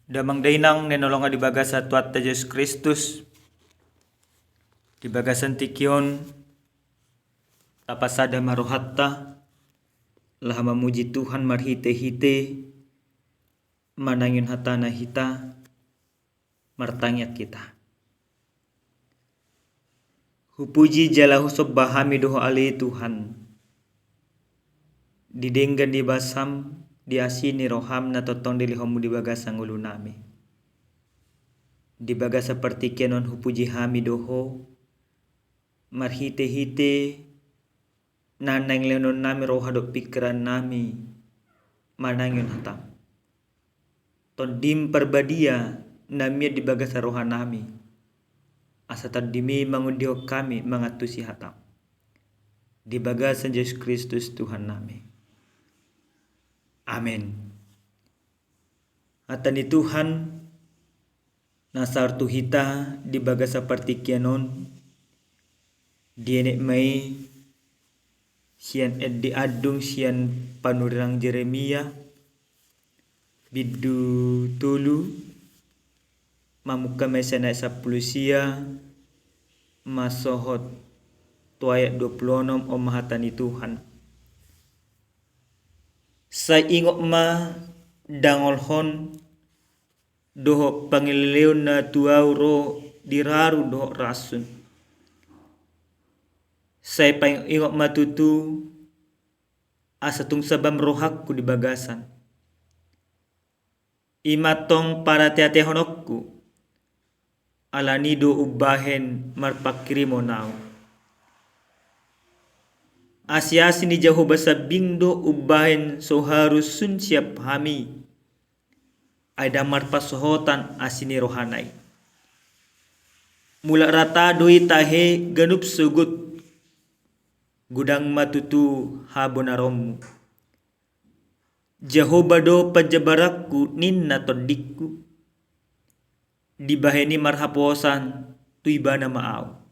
Damang dainang nenolonga di bagasa tuatta Yesus Kristus di bagasan tikyon tapasada marohatta laha mamuji Tuhan marhite-hite manangin hatana hita martangyak kita. Hupuji jalahu sobbahami doho ali Tuhan didenggan di basam di asini roham na totong dilihomu di bagasang ulu nami di bagasa partikenon hupuji hami doho marhite-hite nanang leonon nami roha do pikiran nami manangin hatam tondim perbadia namia di bagasa roha nami asatan dimi mangundio kami mangatusi hatam di bagasan Yesus Kristus Tuhan nami. Amin. Atani Tuhan nasartu hita di bagasa partikianon dienek mai sian eddi adung sian panurirang Jeremia bidu tulu mamuka mesana 10 sia masohot tuayat 26 om hatani Tuhan. Sa ingok ma dangolhon doho pangilileon na tuauro diraru doho rasun. Sa ingok ma tutu asatung sabam rohakku di bagasan. Imatong para teatehonokku alanido ubahen marpakirimo nao. Asiasi ni jauh basa bingdo ubahen so harus sun siap hami ada marpasohotan asini rohanai mula rata doi tahe ganup sugut gudang matutu habonaromu Jehovah do pajabarakku ninna todikku dibaheni marhaposan tuibana maau.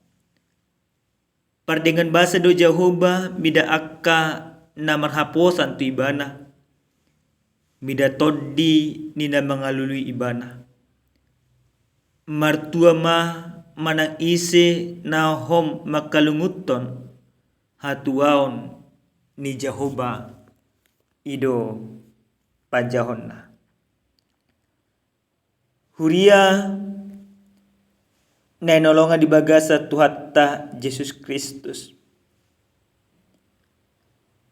Pardengan bahasa do Jehovah mida akka na marhaposan tu ibana mida toddi nina mangalului ibana martua ma manang ise na hom makalunguton hatuaon ni Jehovah ido pajahonna huria nenolonga di bagasa tuhatta Yesus Kristus.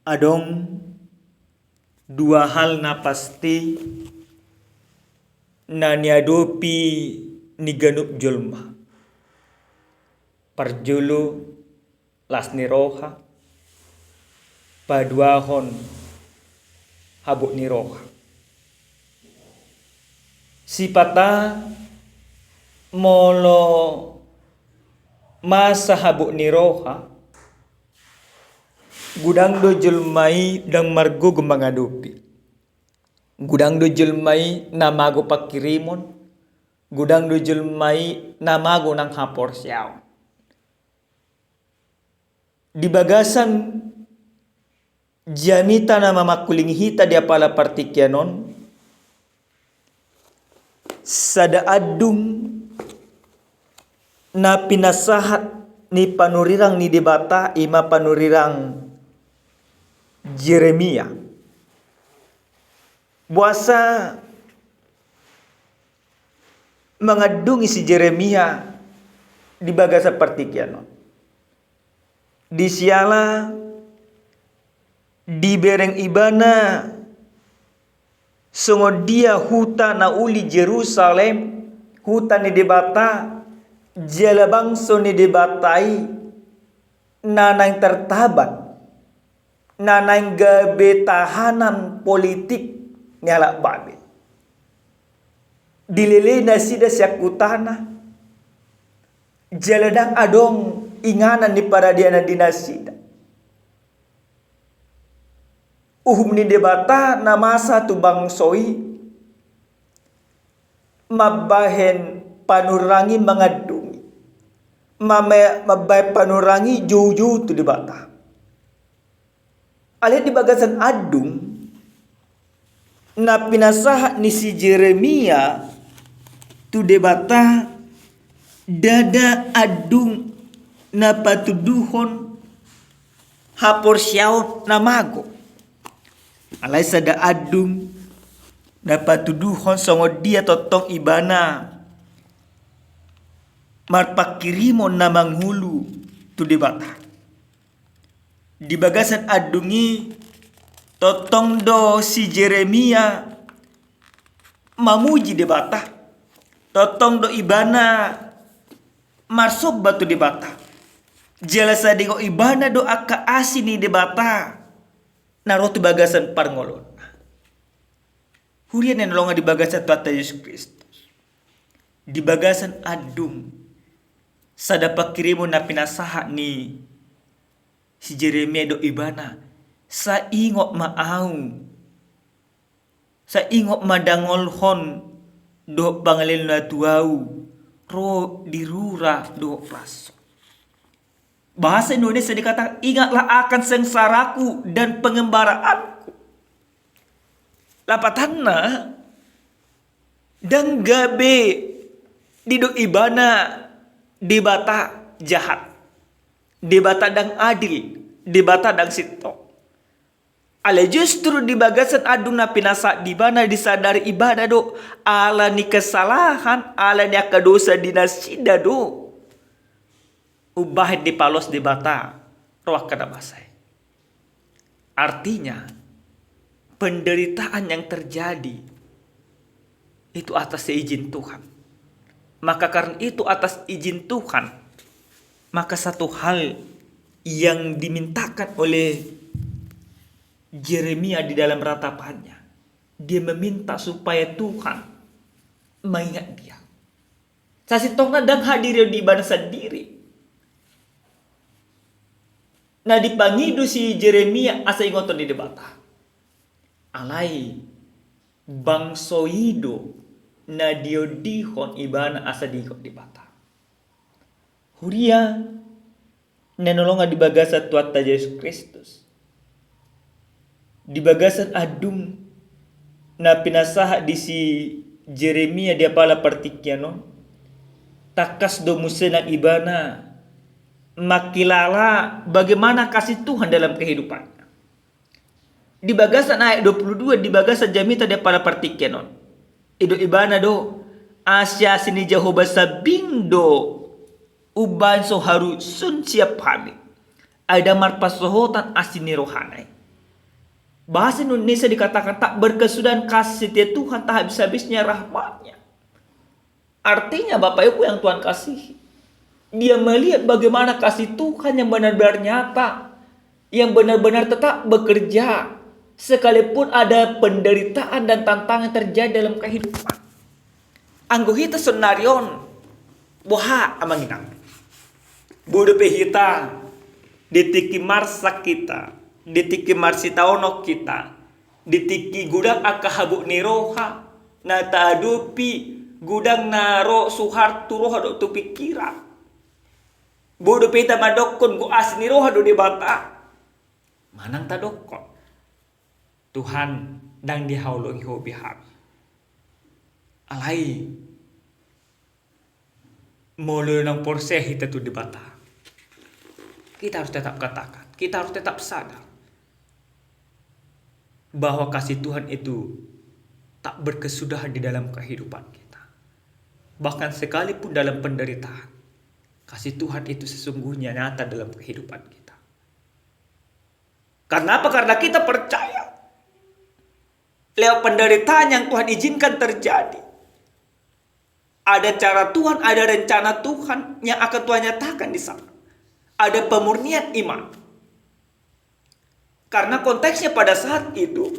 Adong dua hal na pasti na niadopi ni ganup julma. Parjulu lasni roha paduahon habuk ni roha. Sipata molo masa habuk ni roha gudang do julmai dang margo gumangadupi gudang do julmai namago pakirimon gudang do julmai namago nang hapor siaw di bagasan jamita na mamakuling hita di apala partikianon sada adung na pinasahat ni panurirang ni debata ima panurirang Jeremia. Buasa mengadungi si Jeremia di bagasa partikiano. Di siala di bereng ibana songo dia huta na uli Jerusalem huta ni debata jala bangso ni debatai nanang tertabat nanang gabetahanan politik nyala babe dilele na sida syakutana jaladang adong inganan ni para diana dinasida ni debata na masa tu bangsoi mabahen panurangi mengadu mabay panurangi juju tu dibata. Alih di bagasan adung na pinasahat ni si Jeremia tu debata dada adung na patuduhon hapor siyaw na mago. Alay sada adung na patuduhon songod dia totong ibana marpakirimon na manghulu tu debata. Di bagasan adungi totong do si Jeremia mamuji debata. Totong do ibana marsok batu debata. Jelas adingo ibana do aka asini debata. Narotu bagasan parngolon. Hurian yang nolonga di bagasan Tuhan Yesus Kristus. Di bagasan adung. Sada pakirimu na pinasaha ni si Jeremia do ibana. Sa ingok maaung. Sa ingok madangolhon do pangalil na tuau. Ro dirura do raso. Bahasa Indonesia dikatakan, ingatlah akan sengsaraku dan pengembaraanku. Lapatanna dan gabe dido ibana debata jahat. Debata dang adil, debata dang sito. Ale justru di bagasan adung na pinasa di mana disadari ibadah do ala ni kesalahan, ala ni akadosa dinasida do. Ubahid di palos di bata roh kada basay. Artinya penderitaan yang terjadi itu atas izin Tuhan. Maka karena itu atas izin Tuhan, maka satu hal yang dimintakan oleh Jeremia di dalam ratapannya, dia meminta supaya Tuhan mengingat dia. Sasitongna dan hadir di ibadah sendiri. Nah dipangidu si Jeremia asa ingoton di debata. Alai bangsoido na diodihon ibana asa diikot debata. Huria nenolonga di bagasan Tuhan Yesus Kristus. Di bagasan adung na pinasaha di si Jeremia dia pala partikiano. Takas do musena ibana makilala bagaimana kasih Tuhan dalam kehidupannya. Di bagasan ayat 22 di bagasan jamita dia pada partikenon. Ido ibana do asya sini Jehovah sabindo uban so haru sun siap pamit. Ada marpasohotan asini rohanai. Bahasa Indonesia dikatakan tak berkesudahan kasih setia Tuhan tak habis-habisnya rahmatnya. Artinya Bapak Ibu yang Tuhan kasihi, dia melihat bagaimana kasih Tuhan yang benar-benar nyata, yang benar-benar tetap bekerja, sekalipun ada penderitaan dan tantangan terjadi dalam kehidupan. Angguhita senarion, boha amanginang. Bodo pehita, ditiki marsak kita, ditiki marsitaonok kita, ditiki gudang akahabuk niroha, na taadupi gudang naro suhar turoha do tu pikiran. Bodo pita madokon go asni roha do debata. Manang tadokon. Tuhan dang dihaulungi hobi hari. Alai mulu nang porseh kita tu debata. Kita harus tetap katakan, kita harus tetap sadar bahwa kasih Tuhan itu tak berkesudahan di dalam kehidupan kita. Bahkan sekalipun dalam penderitaan, kasih Tuhan itu sesungguhnya nyata dalam kehidupan kita. Karena apa? Karena kita percaya lewat penderitaan yang Tuhan izinkan terjadi, ada cara Tuhan, ada rencana Tuhan yang akan Tuhan nyatakan di sana. Ada pemurnian iman. Karena konteksnya pada saat itu,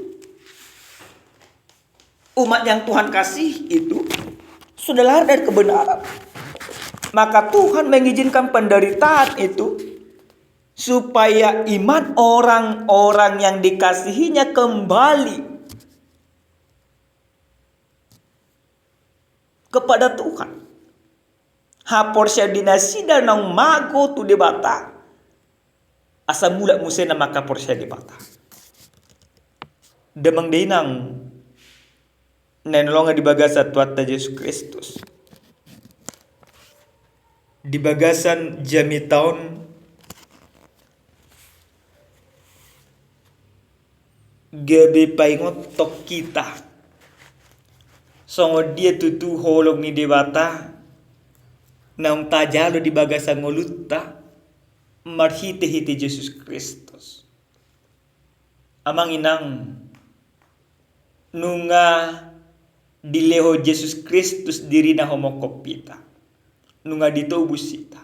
umat yang Tuhan kasih itu sudah lari dari kebenaran. Maka Tuhan mengizinkan penderitaan itu supaya iman orang-orang yang dikasihinya kembali kepada Tuhan. Hapor siya dinasida ng mago tu debata. Asa mula musena makapor siya debata. Demang dinang nenolonga di bagasa Tuhan Yesus Kristus. di bagasan jami taon gabi paingot tok kita songo dia tutu holong ni debata naung tajalo di bagasan ngolutta marhite-hite Jesus Kristus amang inang nunga dileho Jesus Kristus diri na homokopita nunga dito busita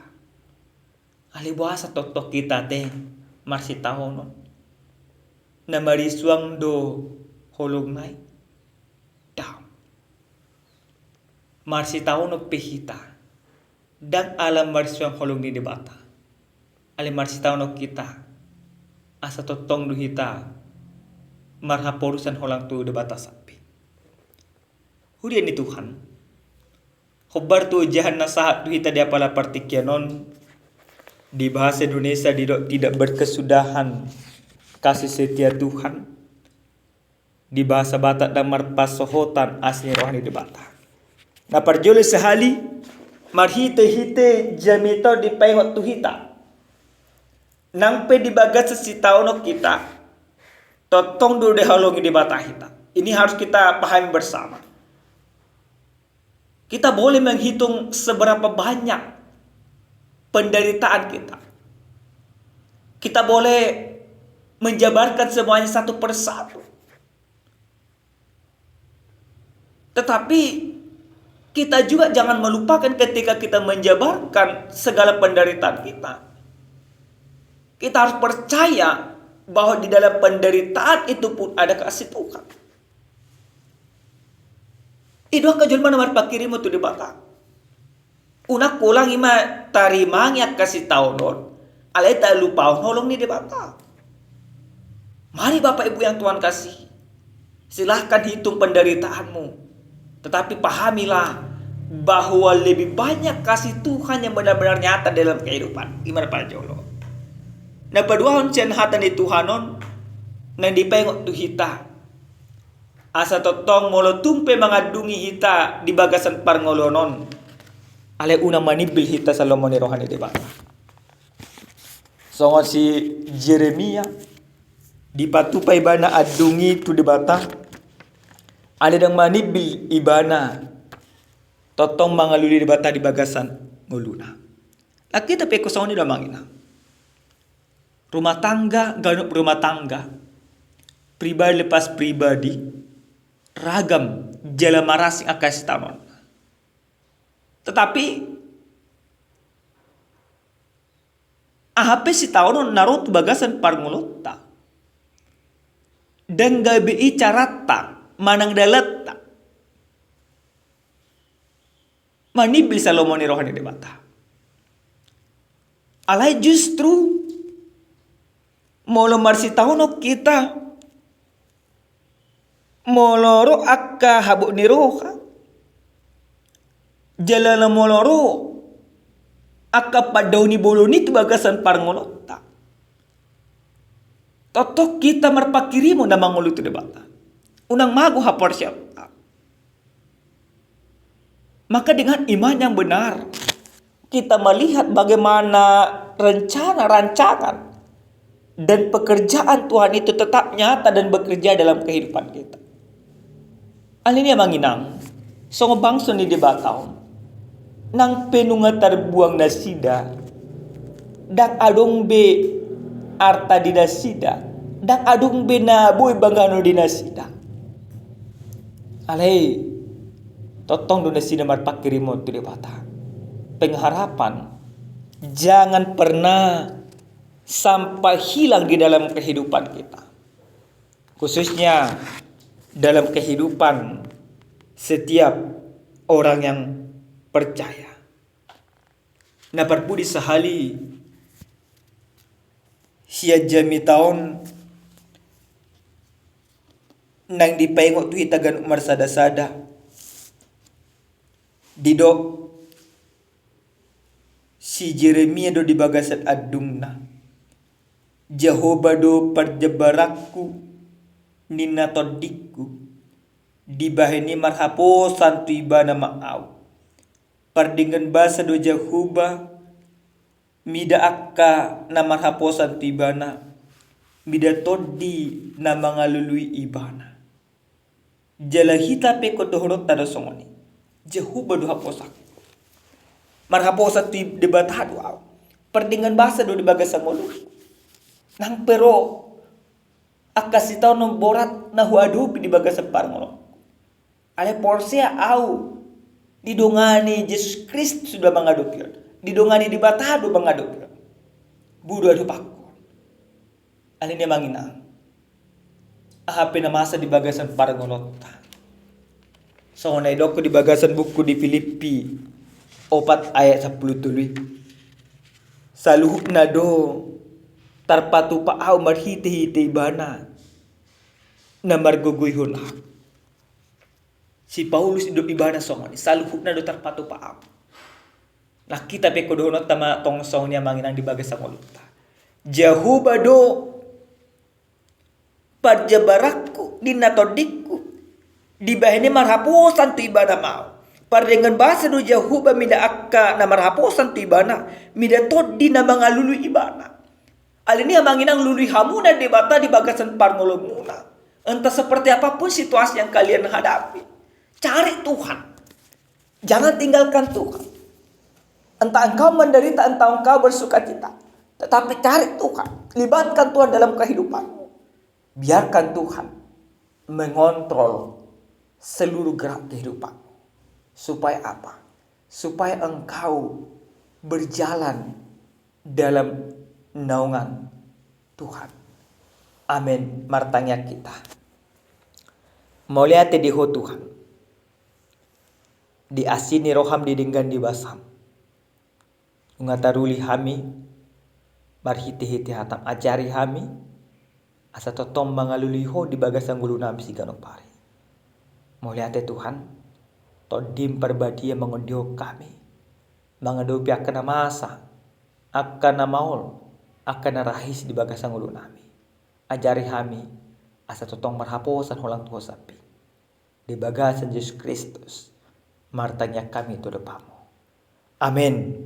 alibuasa totok kita te marsita hono na mariswang do holong nai dam marsita hono pehita dan alam mariswang holong ni debata ali marsita hono kita asa totong duhita marhaporusan holang tu debata sapi hurian ni Tuhan khobar tu jahan nasahat duhita dia pala partikyanon di bahasa Indonesia tidak berkesudahan kasih setia Tuhan di bahasa Batak dan marpasohotan asli rohani di Batak na parjole sehali marhite-hite jamito di paihot tuhita nang pe di bagat sesitaonok kita totong do de halongi di Batak hita ini harus kita pahami bersama. Kita boleh menghitung seberapa banyak penderitaan kita. Kita boleh menjabarkan semuanya satu persatu. Tetapi kita juga jangan melupakan ketika kita menjabarkan segala penderitaan kita. Kita harus percaya bahwa di dalam penderitaan itu pun ada kasih Tuhan. Idua kajul mana mar pakirimu tu di Batak. Unak kulang ima tarimang yak kasih taunon. Alay ta lupa nolong ni di Batak. Mari Bapak Ibu yang Tuhan kasih. Silahkan hitung penderitaanmu. Tetapi pahamilah bahwa lebih banyak kasih Tuhan yang benar-benar nyata dalam kehidupan. Gimana Pak Jolo? Nah paduahon cian hatan di Tuhanon. Nang dipengok tu hita. Asa totong molo tumpe mangadungi hita di bagasan parngolonon. Ale una manibil hita sa lomoni rohani di Batak. Songot si Jeremia di patupai bana adungi tu di Batak. Ale dang manibil ibana totong mangaluli di Batak di bagasan nguluna. Laki tapi kosong ni damang ina. Rumah tangga ganuk rumah tangga. Pribadi lepas pribadi. Ragam jala marasi akas tanon. Tetapi ahape si taonon narot bagasan parngulota. Dan gabi carata manang dalata. Manibil Salomon rohani di Batak. Alay justru molo marsi taonok kita moloro akka habuk ni roha jalala moloro akka padaw ni boloni tu bagasan parngolota totok kita marpakirimo na mangulu tu debata unang mago hapor siapa maka dengan iman yang benar kita melihat bagaimana rancangan dan pekerjaan Tuhan itu tetap nyata dan bekerja dalam kehidupan kita. Alini manginang, songo bangso ni debataw, nang penunga terbuang nasida, dak adong be arta di nasida, dak adong be na boy bangano di nasida. Alay, totong do nasida marpakirimo tu debata. Pengharapan, jangan pernah sampai hilang di dalam kehidupan kita. Khususnya dalam kehidupan setiap orang yang percaya. Na parpudi sahali siya jami taon nang dipayngok tu hitagan umar sada-sada didok si Jeremia do dibagasan adungna Jehovah do parjabarakku nina todikku dibahini marhaposan tu ibana maaw Pardingan basa do Jahuba mida akka na marhaposan tu ibana, mida toddi na mangalului ibana. Jalahita pe ko dohorot tada songoni. Jahuba do haposak. Marhaposan tu debatado aw. Pardingan basa do dibagasa ngolu. Nang pero akasitaw ng borat na huadupi di bagasa parngolo. Ale porsia au didongani Jesus Kristus sudah mengadopir. Didongani di batado mengadopir. Budo adu pakko. Ale ni mangina. Ahape na masa di bagasan parngolot. So na idoko di bagasan buku di Filipi 4 ayat 10 tuloy. Saluhuk na do tarpatu paaw marhiti-hiti bana na marguguyhon hak. Si Paulus hidup ibana songoni saluhuk na do tarpatu paaw. Nakita pe kodohonot tama tong song niya manginang di bagas sa ngoluta. Jahuba do parjabarakku dinatodikku di bahini marhaposan tu ibana mau. Pardengan bahasa do Jahuba mida akka na marhaposan tu ibana mida toddi na mangalulu ibana. Alini manginang lului hamuna debata di bagasan parngolomuna. Entah seperti apapun situasi yang kalian hadapi, cari Tuhan. Jangan tinggalkan Tuhan. Entah engkau menderita, entah engkau bersukacita, tetapi cari Tuhan. Libatkan Tuhan dalam kehidupanmu. Biarkan Tuhan mengontrol seluruh gerak kehidupanmu. Supaya apa? Supaya engkau berjalan dalam naungan Tuhan. Amin. Martanya kita. Mauliate diho Tuhan. Di asini roham didinggan di basam. Ungataruli hami. Marhiti-hiti hatam. Ajari hami. Asa totom mangaluliho di bagasang gulu nami si ganopari. Mauliate Tuhan. Todim perbadia mengondio kami. Mengadopi akan masa. Akan maul. Akan rahis di bagasang ulu nami. Ajari kami asa totong marhaposan holang tuho sapi. Di bagasan Yesus Kristus. Martanya kami itu depamu. Amin.